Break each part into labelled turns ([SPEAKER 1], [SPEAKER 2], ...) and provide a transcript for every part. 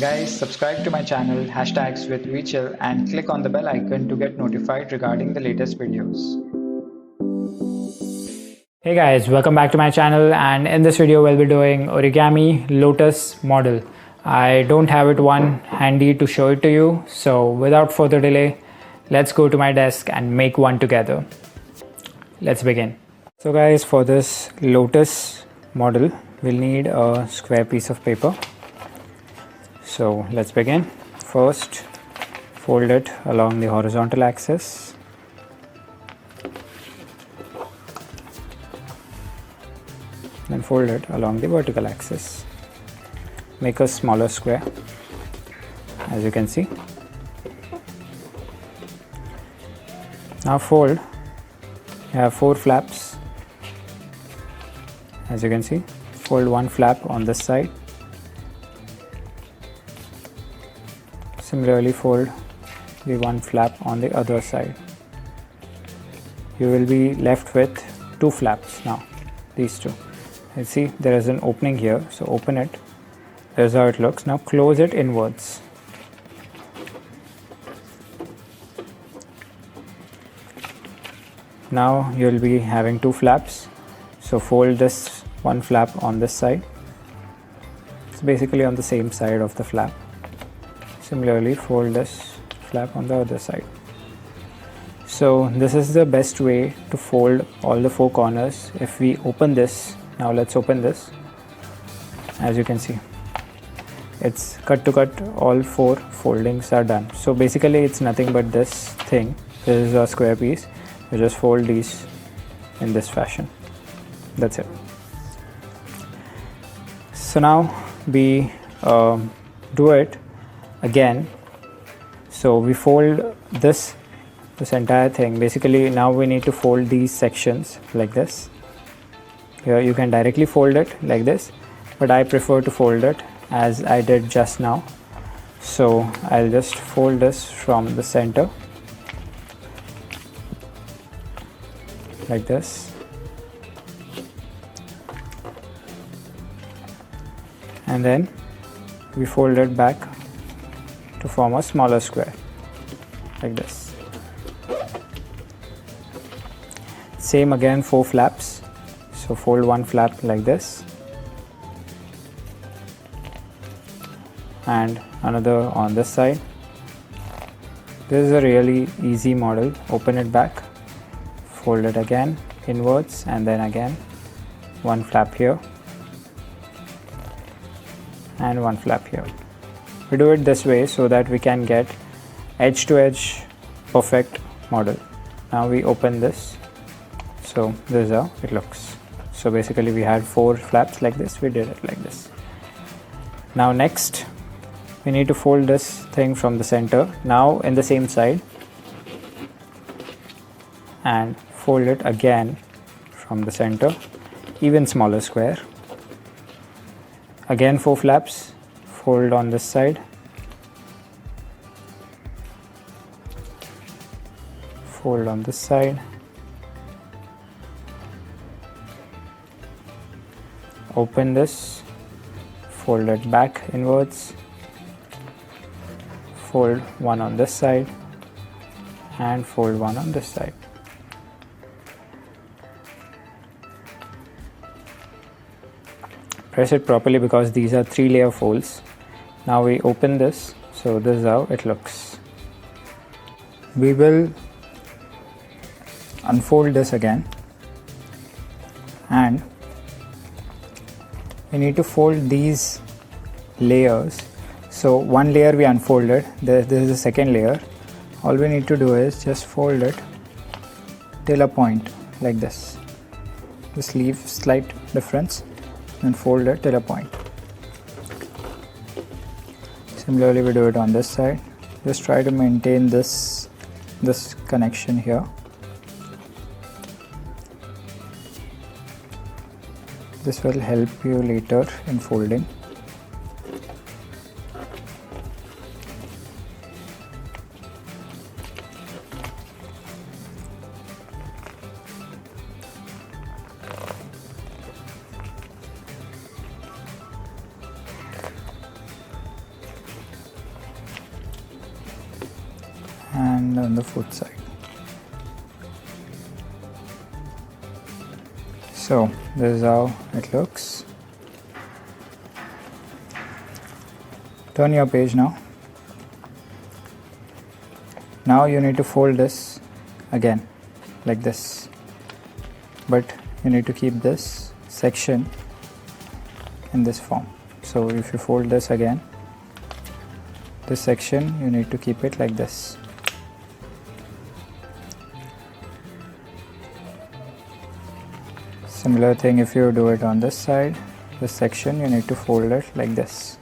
[SPEAKER 1] Guys, subscribe to my channel hashtags with VChill and click on the bell icon to get notified regarding the latest videos.
[SPEAKER 2] Hey guys, welcome back to my channel, and in this video we'll be doing Origami Lotus model. I don't have it one handy to show it to you, so without further delay, let's go to my desk and make one together. Let's begin. So guys, for this Lotus model, we'll need a square piece of paper. So let's begin. First, fold it along the horizontal axis. Then fold it along the vertical axis. Make a smaller square, as you can see. Now fold. You have 4 flaps, as you can see. Fold one flap on this side. Similarly, fold the one flap on the other side. You will be left with 2 flaps now, these two. You see there is an opening here, so open it. There's how it looks. Now close it inwards. Now you'll be having 2 flaps, so fold this one flap on this side. It's basically on the same side of the flap. Similarly, fold this flap on the other side. So this is the best way to fold all the 4 corners. If we open this, now let's open this. As you can see, it's cut to cut, all 4 foldings are done. So basically it's nothing but this thing. This is a square piece. You just fold these in this fashion. That's it. So now we do it again. So we fold this entire thing. Basically now we need to fold these sections like this. Here you can directly fold it like this, but I prefer to fold it as I did just now. So I'll just fold this from the center like this, and then we fold it back to form a smaller square like this. Same again, 4 flaps. So fold one flap like this and another on this side. This is a really easy model. Open it back, fold it again inwards, and then again one flap here and one flap here. We do it this way so that we can get edge to edge perfect model. Now we open this. So this is how it looks. So basically we had 4 flaps like this, we did it like this. Now next we need to fold this thing from the center, now in the same side, and fold it again from the center, even smaller square. Again 4 flaps, fold on this side, fold on this side, open this, fold it back inwards, fold one on this side and fold one on this side. Press it properly because these are 3-layer folds. Now we open this, so this is how it looks. We will unfold this again, and we need to fold these layers. So one layer we unfolded, this is the second layer. All we need to do is just fold it till a point like this. Just leave slight difference and fold it till a point. Similarly we do it on this side. Just try to maintain this connection here. This will help you later in folding. and on the foot side. So this is how it looks. Turn your page now. Now you need to fold this again like this, but you need to keep this section in this form. So if you fold this again, this section you need to keep it like this. Similar thing if you do it on this side, this section you need to fold it like this.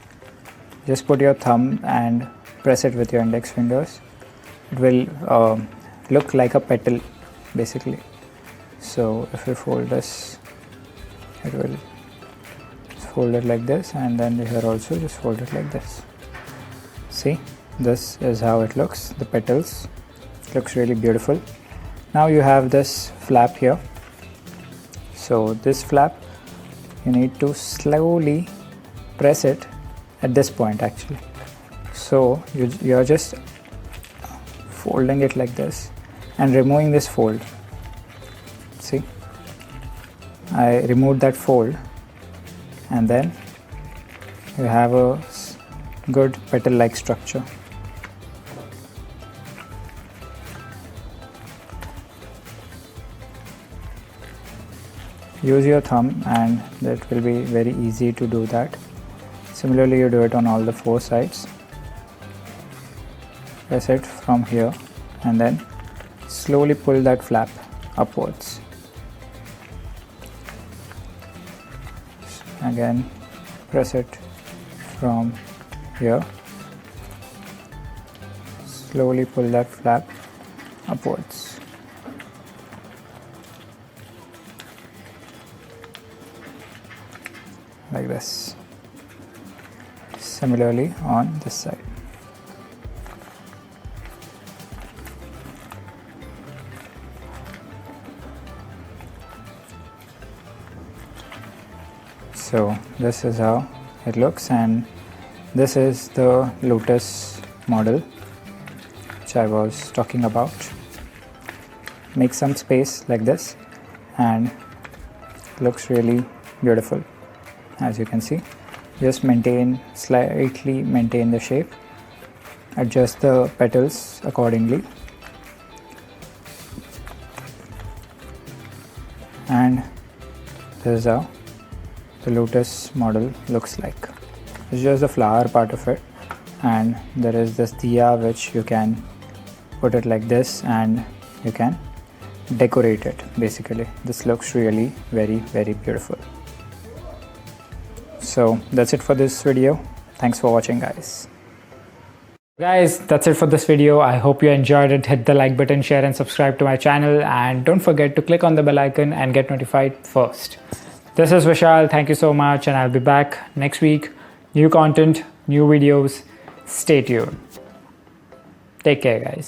[SPEAKER 2] Just put your thumb and press it with your index fingers. It will look like a petal basically. So if you fold this, it will fold it like this, and then here also just fold it like this. See, this is how it looks. The petals looks really beautiful. Now you have this flap here. So this flap you need to slowly press it at this point actually. So you're just folding it like this and removing this fold. See, I removed that fold, and then you have a good petal like structure. Use your thumb and that will be very easy to do that. Similarly you do it on all the four sides. Press it from here and then slowly pull that flap upwards. Again press it from here. Slowly pull that flap upwards. Like this. Similarly on this side. So this is how it looks, and this is the lotus model which I was talking about. Make some space like this and looks really beautiful. As you can see, just slightly maintain the shape, adjust the petals accordingly, and this is how the lotus model looks like. It's just the flower part of it, and there is this diya which you can put it like this and you can decorate it basically. This looks really very beautiful. So that's it for this video. Thanks for watching, guys. Guys, that's it for this video. I hope you enjoyed it. Hit the like button, share and subscribe to my channel, and don't forget to click on the bell icon and get notified first. This is Vishal. Thank you so much, and I'll be back next week. New content, new videos. Stay tuned. Take care, guys.